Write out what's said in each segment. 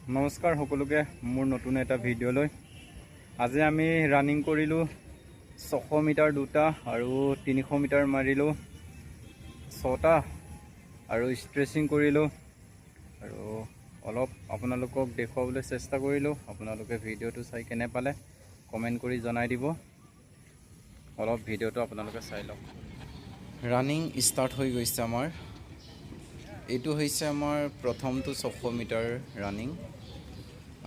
নমস্কাৰ সকলোকে মোৰ নতুন এটা ভিডিঅ'লৈ। আজি আমি ৰানিং কৰিলোঁ 600 মিটাৰ দুটা আৰু 300 মিটাৰ মাৰিলোঁ 6টা আৰু ষ্ট্ৰেচিং কৰিলোঁ আৰু অলপ আপোনালোকক দেখুৱাবলৈ চেষ্টা কৰিলোঁ। আপোনালোকে ভিডিঅ'টো চাই কেনে পালে কমেণ্ট কৰি জনাই দিব। অলপ ভিডিঅ'টো আপোনালোকে চাই লওক। ৰানিং ষ্টাৰ্ট হৈ গৈছে আমাৰ। এইটো হৈছে আমাৰ প্ৰথমটো 600 মিটাৰ ৰানিং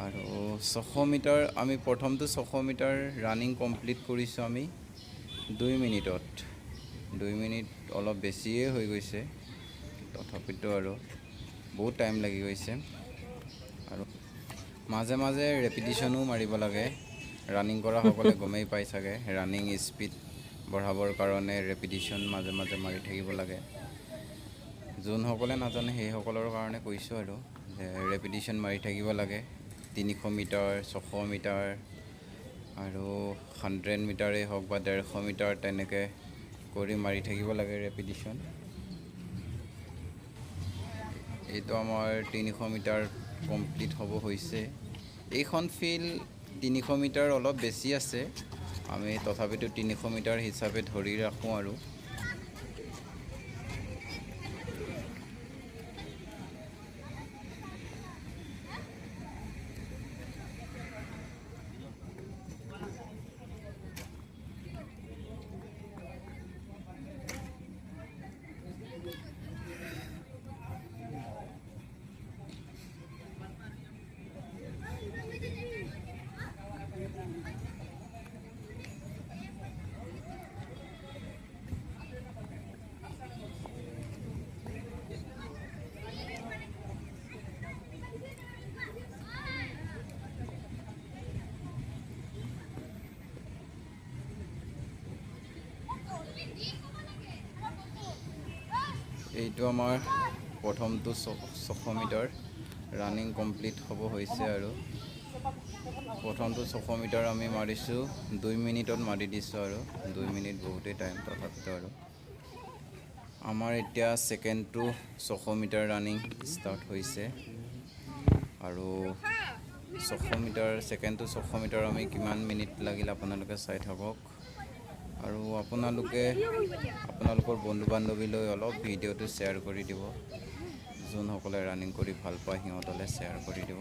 আৰু 600 মিটাৰ আমি প্ৰথমটো 600 মিটাৰ ৰানিং কমপ্লিট কৰিছোঁ আমি 2 মিনিটত। 2 মিনিট অলপ বেছিয়ে হৈ গৈছে, তথাপিতো আৰু বহুত টাইম লাগি গৈছে। আৰু মাজে মাজে ৰেপিটিশ্যনো মাৰিব লাগে। ৰানিং কৰা সকলে গমেই পাই চাগে, ৰানিং স্পীড বঢ়াবৰ কাৰণে ৰেপিটিশ্যন মাজে মাজে মাৰি থাকিব লাগে। যোনসকলে নাজানে সেইসকলৰ কাৰণে কৈছোঁ আৰু যে ৰেপিটিশ্যন মাৰি থাকিব লাগে। 300 মিটাৰ 600 মিটাৰ আৰু 100 মিটাৰেই হওক বা 150 মিটাৰ তেনেকৈ কৰি মাৰি থাকিব লাগে ৰেপিটিশ্যন। এইটো আমাৰ 300 মিটাৰ কমপ্লিট হ'ব হৈছে। এইখন ফিল্ড 300 মিটাৰ অলপ বেছি আছে, আমি তথাপিতো 300 মিটাৰ হিচাপে ধৰি ৰাখোঁ আৰু এইটো আমাৰ প্ৰথমটো 600 মিটাৰ ৰানিং কমপ্লিট হ'ব হৈছে আৰু প্ৰথমটো 600 মিটাৰ আমি মাৰিছোঁ 2 মিনিটত মাৰি দিছোঁ আৰু 2 মিনিট বহুতেই টাইম তথাপিতো আৰু আমাৰ এতিয়া ছেকেণ্ডটো 600 মিটাৰ ৰানিং ষ্টাৰ্ট হৈছে আৰু 600 মিটাৰ ছেকেণ্ডটো 600 মিটাৰ আমি কিমান মিনিট লাগিল আপোনালোকে চাই থাকক। আৰু আপোনালোকৰ বন্ধু বান্ধৱীলৈ অলপ ভিডিঅ'টো শ্বেয়াৰ কৰি দিব। যোনসকলে ৰানিং কৰি ভাল পায় সিহঁতলৈ শ্বেয়াৰ কৰি দিব।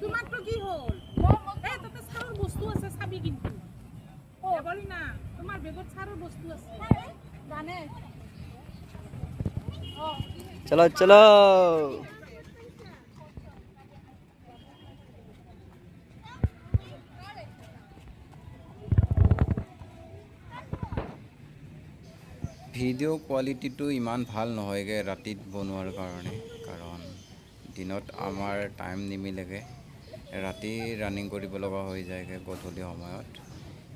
তোমাৰটো কি হ'ল? তাতে চাৰৰ বস্তু আছে, চাবি কিন্তু বলি না তোমাৰ বেগত চাৰৰ বস্তু আছে জানে। চলো চলো ভিডিঅ' কোৱালিটিটো ইমান ভাল নহয়গৈ ৰাতিত বনোৱাৰ কাৰণে, কাৰণ দিনত আমাৰ টাইম নিমিলেগৈ, ৰাতি ৰানিং কৰিব লগা হৈ যায়গৈ গধূলি সময়ত।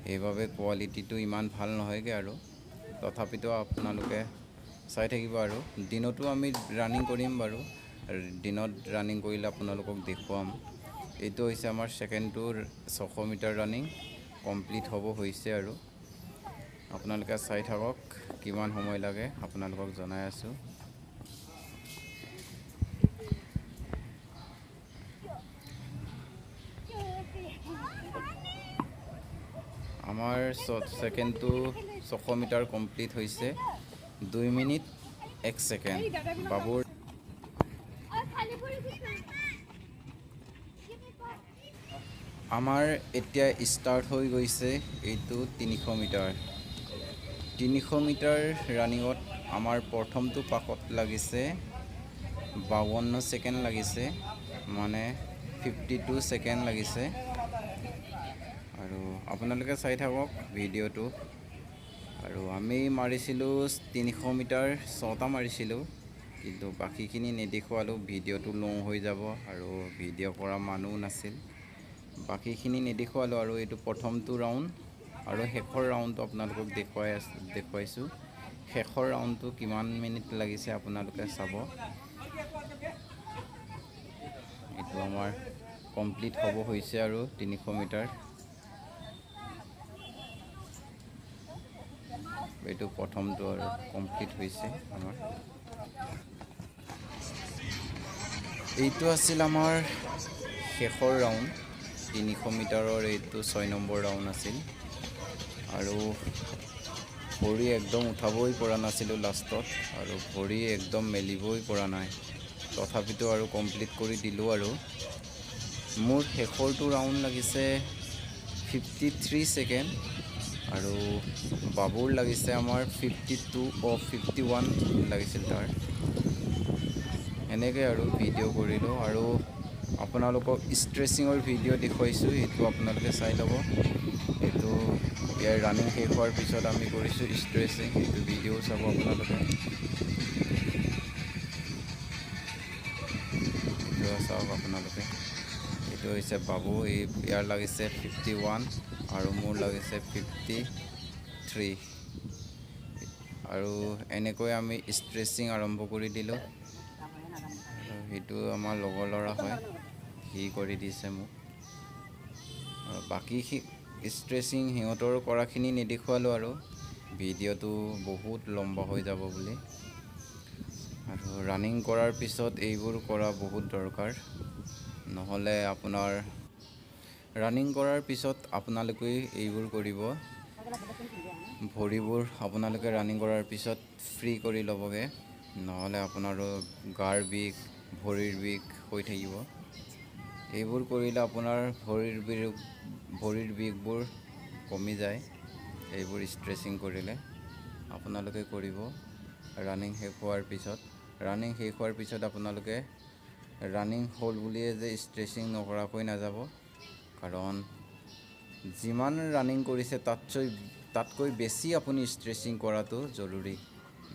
সেইবাবে কোৱালিটিটো ইমান ভাল নহয়গৈ আৰু তথাপিতো আপোনালোকে চাই থাকিব। আৰু দিনতো আমি ৰানিং কৰিম বাৰু, দিনত ৰানিং কৰিলে আপোনালোকক দেখুৱাম। এইটো হৈছে আমাৰ ছেকেণ্ডটো 600 মিটাৰ ৰানিং কমপ্লিট হ'ব হৈছে আৰু আপোনালোকে চাই থাকক। কিমান সময় লাগে আপোনালোকক জনাই আছোঁ। আমাৰ ছেকেণ্ডটো 600 মিটাৰ কমপ্লিট হৈছে 2 মিনিট 1 ছেকেণ্ড। বাবুৰ আমাৰ এতিয়া ষ্টাৰ্ট হৈ গৈছে এইটো 300 মিটাৰ। 300 মিটাৰ ৰানিঙত আমাৰ প্ৰথমটো পাকত লাগিছে 52 ছেকেণ্ড লাগিছে, মানে 52 ছেকেণ্ড লাগিছে। আৰু আপোনালোকে চাই থাকক ভিডিঅ'টো। আৰু আমি মাৰিছিলোঁ 300 মিটাৰ 6টা মাৰিছিলোঁ, কিন্তু বাকীখিনি নেদেখুৱালোঁ, ভিডিঅ'টো লং হৈ যাব আৰু ভিডিঅ' কৰা মানুহ নাছিল, বাকীখিনি নেদেখুৱালোঁ। আৰু এইটো প্ৰথমটো ৰাউণ্ড আৰু শেষৰ ৰাউণ্ডটো আপোনালোকক দেখুৱাইছোঁ শেষৰ ৰাউণ্ডটো কিমান মিনিট লাগিছে আপোনালোকে চাব এইটো আমাৰ কমপ্লিট হ'ব হৈছে আৰু 300 মিটাৰ এইটো প্ৰথমটো আৰু কমপ্লিট হৈছে আমাৰ এইটো আছিল আমাৰ শেষৰ ৰাউণ্ড 300 মিটাৰৰ এইটো 6 নম্বৰ ৰাউণ্ড আছিল আৰু ভৰি একদম উঠাবই পৰা নাছিলোঁ লাষ্টত আৰু ভৰি একদম মেলিবই পৰা নাই তথাপিতো আৰু কমপ্লিট কৰি দিলোঁ আৰু মোৰ শেষৰটো ৰাউণ্ড লাগিছে 53 ছেকেণ্ড আৰু বাবুৰ লাগিছে আমাৰ 51 লাগিছিল তাৰ এনেকৈ আৰু ভিডিঅ' কৰিলোঁ আৰু আপোনালোকক ষ্ট্ৰেচিঙৰ ভিডিঅ' দেখুৱাইছোঁ সেইটো আপোনালোকে চাই ল'ব এইটো ইয়াৰ ৰানিং শেষ হোৱাৰ পিছত আমি কৰিছোঁ ষ্ট্ৰেচিং সেইটো ভিডিঅ' চাব আপোনালোকে এইটো চাওক আপোনালোকে এইটো হৈছে বাবু ইয়াৰ লাগিছে 51 আৰু মোৰ লাগিছে 53 আৰু এনেকৈ আমি ষ্ট্ৰেচিং আৰম্ভ কৰি দিলোঁ সেইটো আমাৰ লগৰ ল'ৰা হয় সি কৰি দিছে মোক আৰু বাকী ষ্ট্ৰেচিং সিহঁতৰ কৰাখিনি নেদেখুৱালোঁ আৰু ভিডিঅ'টো বহুত লম্বা হৈ যাব বুলি আৰু ৰানিং কৰাৰ পিছত এইবোৰ কৰা বহুত দৰকাৰ নহ'লে আপোনাৰ ৰানিং কৰাৰ পিছত আপোনালোকে এইবোৰ কৰিব ভৰিবোৰ আপোনালোকে ৰানিং কৰাৰ পিছত ফ্ৰী কৰি ল'বগৈ নহ'লে আপোনাৰো গাৰ বিষ ভৰিৰ বিষ হৈ থাকিব এইবোৰ কৰিলে আপোনাৰ ভৰিৰ বিষবোৰ কমি যায় এইবোৰ ষ্ট্ৰেচিং কৰিলে আপোনালোকে কৰিব ৰানিং শেষ হোৱাৰ পিছত আপোনালোকে ৰানিং হ'ল বুলিয়ে যে ষ্ট্ৰেচিং নকৰাকৈ নাযাব কাৰণ যিমান ৰানিং কৰিছে তাতকৈ বেছি আপুনি ষ্ট্ৰেচিং কৰাটো জৰুৰী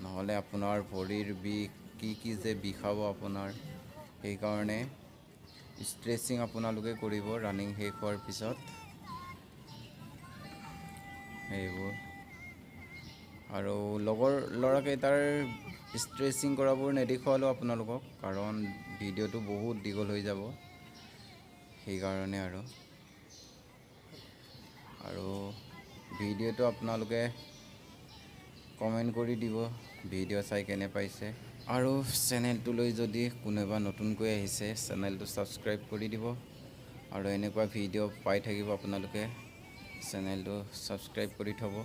নহ'লে আপোনাৰ ভৰিৰ বিষ কি যে বিষাব আপোনাৰ সেইকাৰণে ষ্ট্ৰেচিং আপোনালোকে কৰিব ৰানিং শেষ হোৱাৰ পিছত এইবোৰ আৰু লগৰ ল'ৰাকেইটাৰ ষ্ট্ৰেচিং কৰাবোৰ নেদেখুৱালোঁ আপোনালোকক কাৰণ ভিডিঅ'টো বহুত দীঘল হৈ যাব সেইকাৰণে আৰু ভিডিঅ'টো আপোনালোকে কমেণ্ট কৰি দিব ভিডিঅ' চাই কেনে পাইছে আৰু চেনেলটোলৈ যদি কোনোবা নতুনকৈ আহিছে চেনেলটো ছাবস্ক্ৰাইব কৰি দিব আৰু এনেকুৱা ভিডিঅ' পাই থাকিব আপোনালোকে চেনেলটো ছাবস্ক্ৰাইব কৰি থ'ব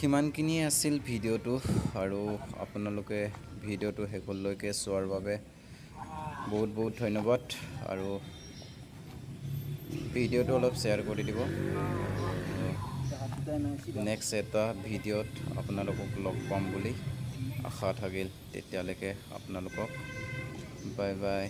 সিমানখিনিয়ে আছিল ভিডিঅ'টো আৰু আপোনালোকে ভিডিঅ'টো শেষলৈকে চোৱাৰ বাবে বহুত বহুত ধন্যবাদ আৰু ভিডিঅ'টো অলপ শ্বেয়াৰ কৰি দিব নেক্সট এটা ভিডিঅ'ত আপোনালোকক লগ পাম বুলি আশা থাকিল তেতিয়ালৈকে আপোনালোকক বাই বাই